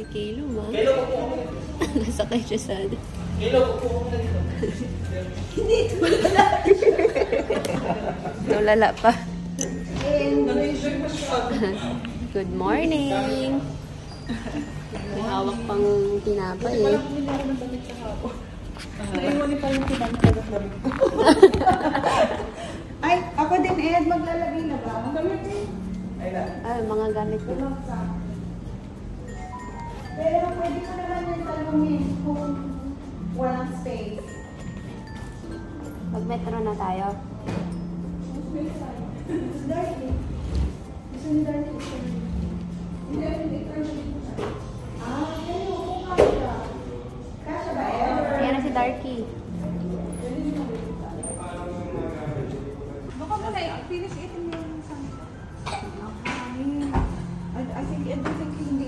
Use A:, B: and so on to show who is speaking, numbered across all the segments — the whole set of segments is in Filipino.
A: si Kilo, ma.
B: Kilo ko po ako.
A: Nasakay siya sa ano.
B: Kilo ko po ako na dito.
A: Hindi, tulala. Tulala pa. Good morning. May hawak pang tinapay eh.
C: Naiwali pa yung tinapay. Ay, ako din Ed, maglalagay na ba?
A: Ay, mga gamit niya.
C: Pero pwede ko naman yung talungin kung walang space.
A: Mag-metro na tayo.
C: Darky. Gusto ni Darky. Ah, kayo, kung kasha. Kasha ba eh?
A: Yan na si Darky.
C: Baka mo na i-finish it in yung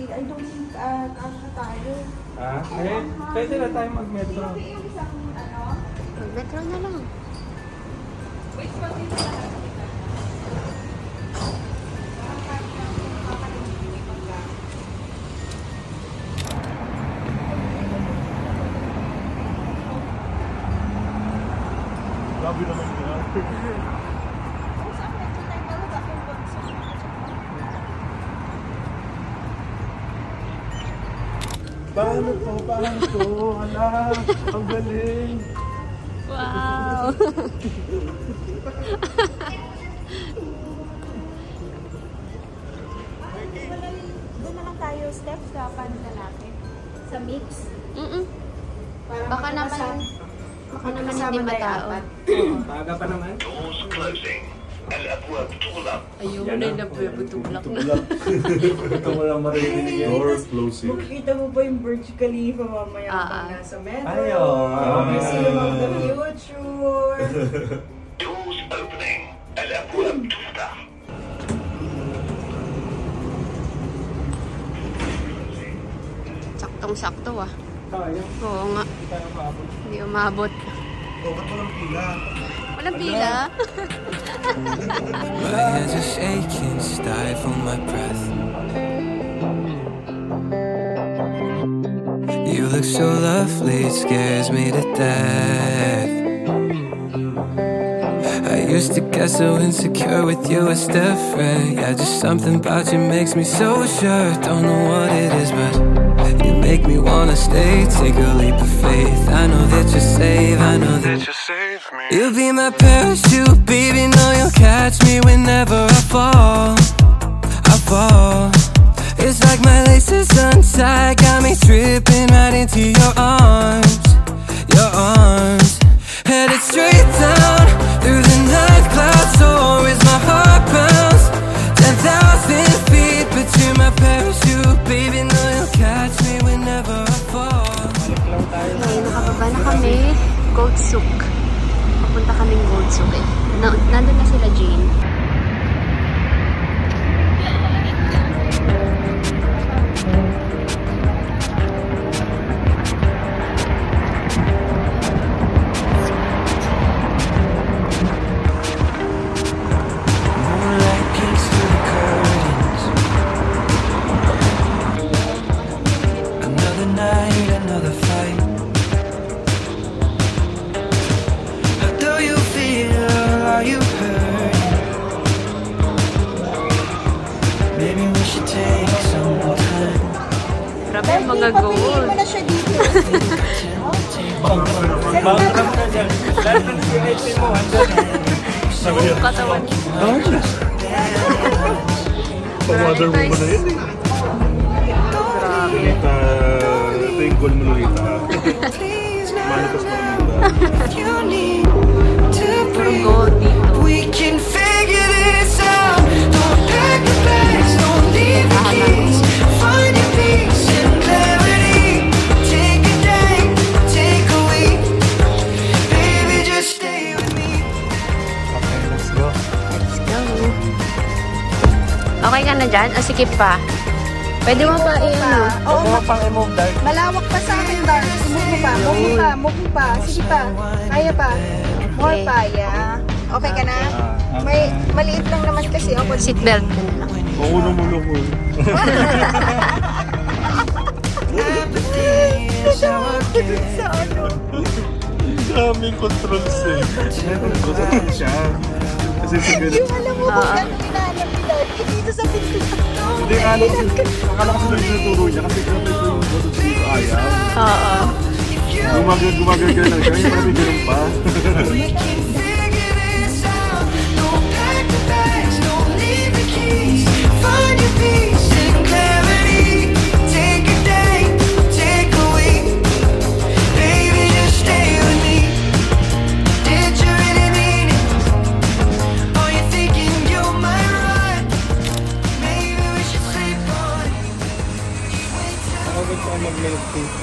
C: I don't think kasha tayo.
B: Ah, eh, pwede na tayo mag-metro.
C: Yung isang ano?
A: Mag-metro na lang.
C: Wait, pag dito na lang.
D: Grabe naman yun. Paano to? Paano to? Hala, ang galing.
A: Wow!
C: Doon na lang tayo steps sa panlalaki. Sa mix.
A: Baka naman hindi matao.
B: Maaga pa naman.
A: Ayun na yung nabubutulak na.
D: Ito mo lang maririnig yan. Door closing.
C: Makikita mo ba yung Burj Khalifa mamaya pag nasa metro?
B: Ayaw.
C: Museum of the Future.
E: Doors opening. الأبواب تفتح.
A: Saktong-sakto ah.
B: Kaya.
A: Oo nga.
B: Hindi tayo maabot.
A: Hindi umabot.
D: Oh, ba't walang pila?
A: Walang pila.
F: My hands are shaking, stifle my breath. You look so lovely, it scares me to death. I used to get so insecure with you, it's different. Yeah, just something about you makes me so sure. Don't know what it is, but you make me wanna stay. Take a leap of faith. I know that you're safe, I know that you're safe. You'll be my parachute, baby. Know you'll catch me whenever I fall. I fall. It's like my laces untied, got me tripping right into your arms. Your arms. Headed straight down through the night clouds. So is my heart bounce 10,000 feet, but you're my parachute, baby. Know you'll catch me whenever I fall.
A: Okay, nakababa na kami. Gold Souk. Papunta kaming Gold Souk eh. Nandun na sila Jane.
F: Moonlight peeks through the curtains. Another night, another fight. How do you feel? Are you hurt? Maybe we should take some more time.
A: Grabe yung mga gold.
C: Wala siya dito.
B: Bago ka dyan. Lahat ng creative mo, andyan.
A: Yung katawan.
D: Pag-mother mo na yun eh.
A: Grabe.
D: Ito yung goal mo Lolita. Manipas mo muna.
A: Puro gold dito.
F: We can figure this out. Don't pack the bags, don't leave the keys. Find your peace and clarity. Take a day, take a week. Baby, just stay with me.
B: Okay, let's go.
A: Let's go. Okay ka na dyan? O sikip pa? Pwede mo pa i-ano?
C: Oo,
B: Huwag mo pang i-move, Dark.
C: malawak pa sa akin, Dark. Move mo pa, move mo pa, move mo pa. Sige pa. Kaya pa. More
A: Okay.
C: pa, yeah. Okay ka na? May maliit lang naman kasi ako.
A: Seatbelt na lang.
D: Oo, namulong ko. Daming controls eh. Gusto siya. Kasi siguro...
C: Yung alam mo kung gano'ng inaanap nila. Dito sa pinto.
D: Hindi, akala kasi lang tinuturo niya kasi kapag yung bottle dito ayaw.
A: Oo.
D: Gumagagay lang siya. Yung marami ganun pa.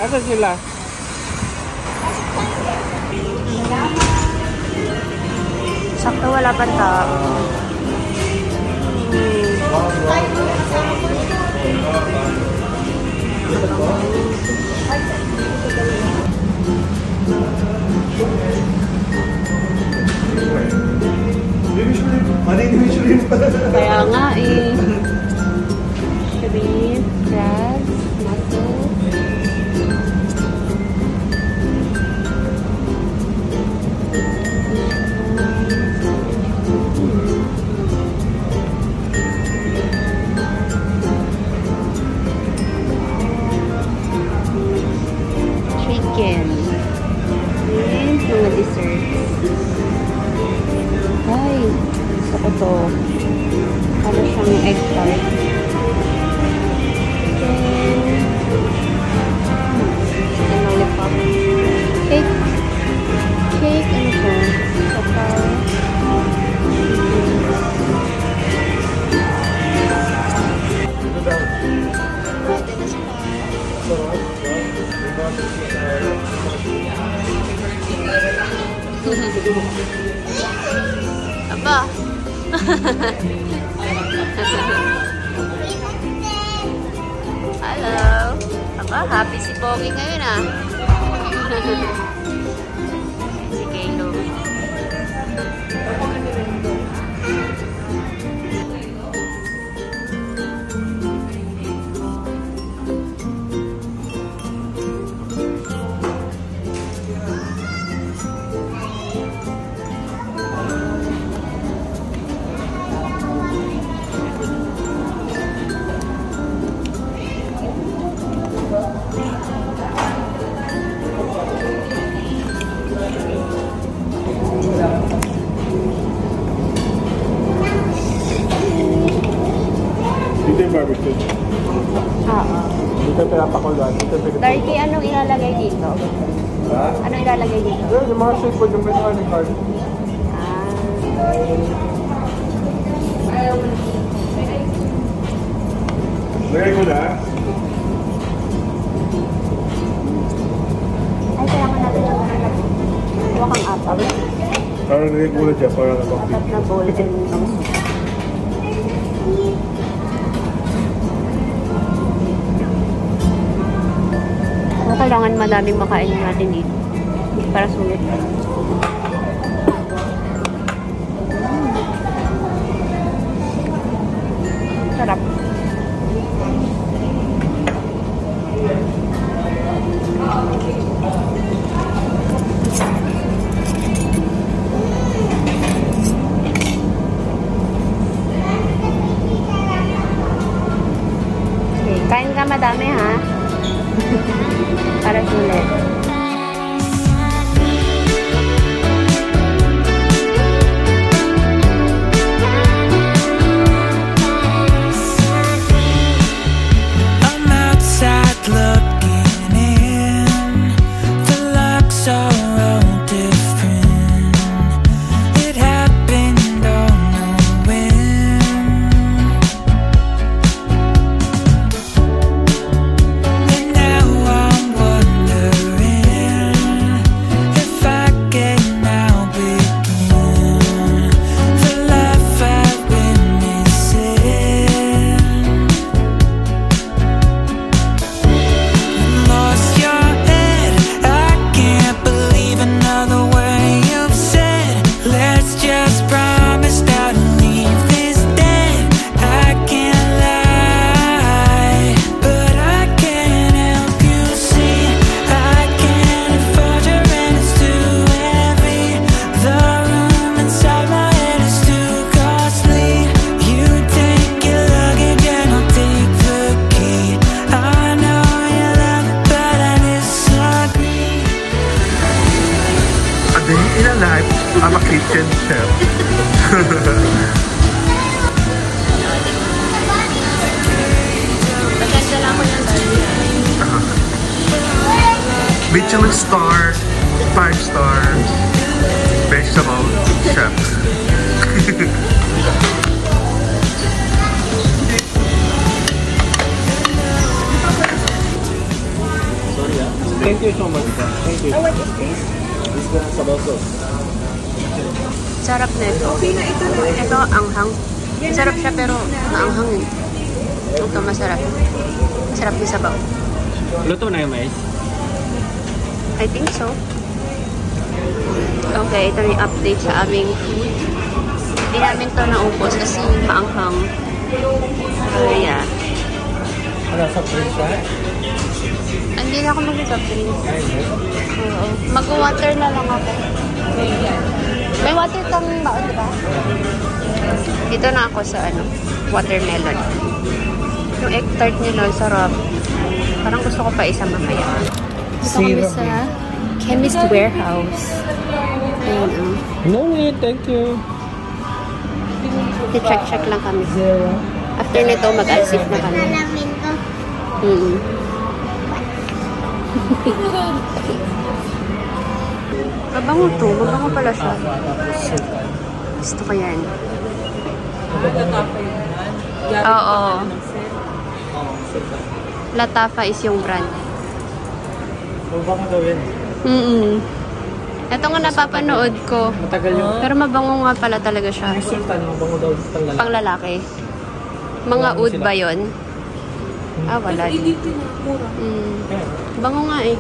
B: Asa sila?
A: Sakto wala pa tao. Kaya nga eh. Shrimp, crabs, mussels. Chicken. And mga desserts. Ay, gusto ko to. Ano siyang egg tart. Chicken lollipop. Cake. Cake, ano to? Kapal. Aba. Hello. Aba, happy si Pogi ngayon ah. Si Kaylo.
D: Dito yung barbecue.
A: Oo.
D: Dito yung pinapakuluan.
A: Darky, anong ilalagay dito?
D: Ha?
A: Anong ilalagay dito?
D: Yung mga seafood yung pinuha ni Carl. Lagay ko na.
A: Ay, kailangan natin yung nalagay. Huwag kang apat.
D: Parang lagay ko na siya. Parang napakit.
A: Apat na bowl and kailangan madaming makain natin dito para sulit. Sarap. Okay, kain ka madami ha. Para sulit.
D: day in a life, I'm a kitchen chef.
A: Maganda lang ko yung dali.
D: Michelin star, 5-star, vegetable chef.
B: Thank you so much. Thank you.
C: What is this?
B: This is sabaw sauce.
A: Sarap na ito. Ito, anghang. Masarap siya pero maanghang eh. Ito, masarap. Masarap yung sabaw.
B: Luto na yung mais?
A: I think so. Okay, ito yung update sa aming food. Hindi namin ito naupos kasi maanghang. Yeah.
B: Ano, soft drinks ba?
A: Hindi na ako mag-soft drinks. Oo. Mag-water na lang ako. May water kang baon, di ba? Dito na ako sa watermelon. Yung egg tart nila, sarap. Parang gusto ko pa isa mamaya. Dito kami sa Chemist Warehouse. Ayun,
B: No need, thank you.
A: check lang kami. After nito, mag-alsif na kami. Mabango to. Mabango pala siya. Gusto ko yan. Oo. Latafa is yung brand.
B: Mabango daw yan.
A: Ito nga napapanood ko.
B: Matagal yung...
A: Pero mabango nga pala talaga siya.
B: Sultan, mabango daw panglalaki.
A: Pang lalaki. Mga oud ba yun? Ah, wala din. Bango nga eh.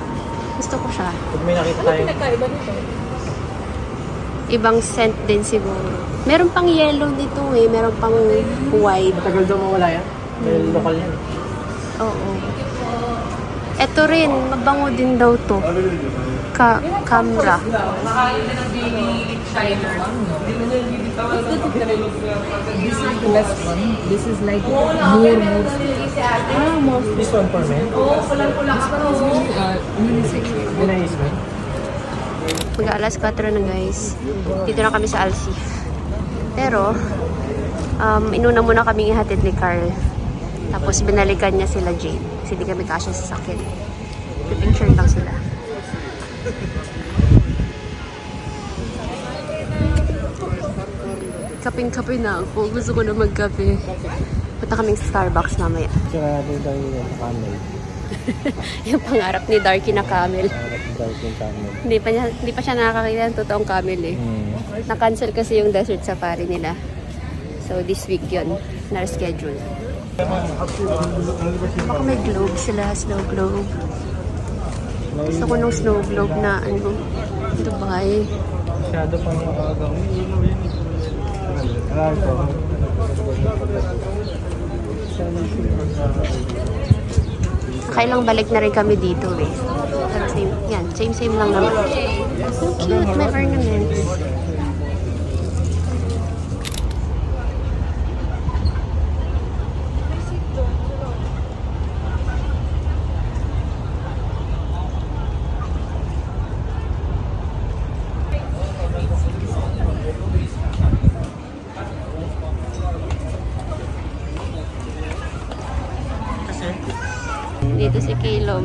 A: Gusto ko siya.
B: Pag may nakita tayo.
A: Ibang scent din siguro. Meron pang yellow dito eh. Meron pang white.
B: Matagal daw mawala yan. Dahil lokal yan.
A: Oo. Ito rin. Mabango din daw to. Camera.
G: This is the best one. This is like more.
B: This one for men?
G: This one is unisex.
B: Binayis mo?
A: Mag-alas 4 na guys. Dito na kami sa Alsif. Pero, inuna muna kaming ihatid ni Carl. Tapos binalikan niya sila Jane. Kasi di kami kasya sa sakit. Pipicture lang sila. Kaping-kape na ako. Gusto ko na magkape. Punta kaming Starbucks mamaya.
B: Sarado daw yung camel.
A: Yung pangarap ni Darky na camel.
B: Dark yung camel.
A: Hindi pa siya nakakakita ng totoong camel eh. Na-cancel kasi yung desert safari nila. So this week yun. Na-schedule. Baka may globe sila. Snow globe. Gusto ko nung snow globe na Dubai.
B: Masyado pang makagawin.
A: Kailang balik na rin kami dito eh. Pero same lang naman. So cute, may ornaments. Dito si Caleb.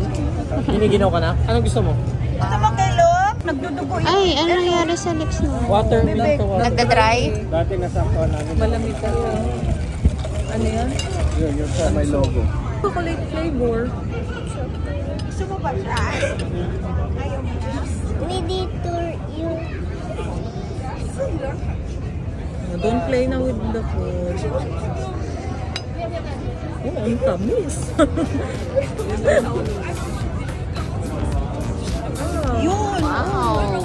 B: Giniginaw ka na? Anong gusto mo?
C: Gusto mo, Caleb? Nagdudugo yun.
A: Ay, ano nangyari sa lips mo?
B: Water lang to.
A: Nagda-dry?
B: Dati nasa ako namin.
G: Malamig ka. Ano yan?
B: Yun sa may logo.
G: Chocolate flavor.
C: Gusto mo ba siya? Ayaw mo na?
G: Don't play na with the food. Oh, ang tamis.
C: Yun!
A: Wow!